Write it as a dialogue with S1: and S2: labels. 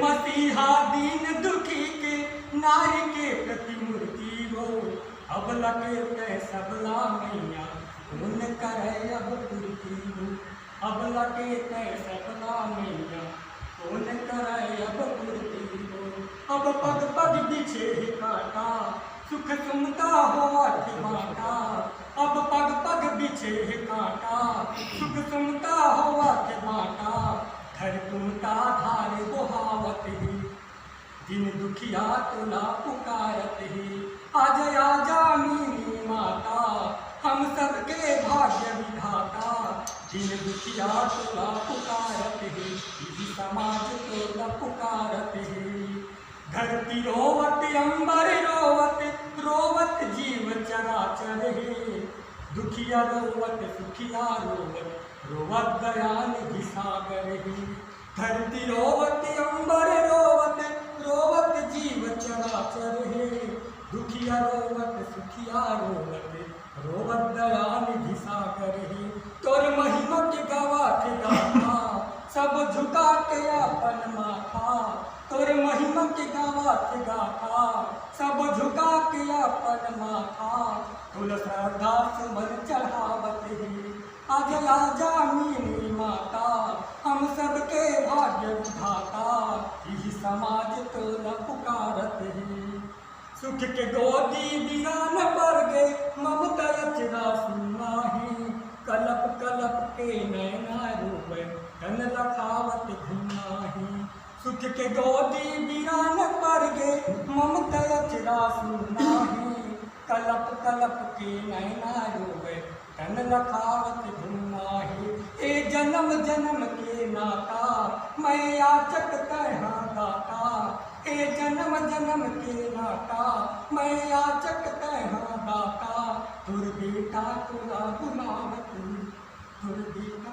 S1: मसीहा दीन दुखी के नारी के प्रतिमूर्ति हो। अब लगे तय सबला मैया कौन करे अब पूर्ति हो। अब लगे तय सबला मैया कौन करे अब पूर्ति हो। अब पग पग बिछे काटा सुख सुमता हो अठ बाटा। अब पग पग बिछे काटा सुख सुमता हो अठ बाटा। घर तुमता धार बुहावत ही दिन दुखिया तुला पुकारत ही। आज आजा मीनी माता हम सबके भाग्य विधाता। दिन दुखिया तुला पुकारत ही इसी समाज तुला पुकारत ही। धरती रोवत अंबर रोवत रोवत जीव चराचर है। दुखिया रोवत सुखिया रोवत रोवत दयानिधि सागर है। धरती रोवत अंबर रोवत रोवत जीव चराचर है। दुखिया रोवत सुखिया रोवत रोवत दयानिधि सागर है। तोर महिमा के गवा के गाथा सब झुका के अपन माथा। तोर महिमा के गवा के गाथा सब झुका के अपन माथा। तुल श्रद्धा सुमन चढ़ावत ही आज आजा मीनी माता हम सबके भाग्य विधाता। यही समाज तुल पुकारत ही। सुख के गोदी वीरान पर गे ममता अचरा सुनाही। कलप कलप के नैना रोवे तन लखावत घुनाही। सुख के गोदी वीरान पर गे ममता अचरा सुनाही। कलप कलप के नैना रोवे तन लखावत घुनाही। ए जन्म जन्म के नाता मैं याचक कहा दाता। ए जन्म जन्म के नाता मैं याचक कहा दाता। तुर बेटा तुरा बुलावत तुर बेटा।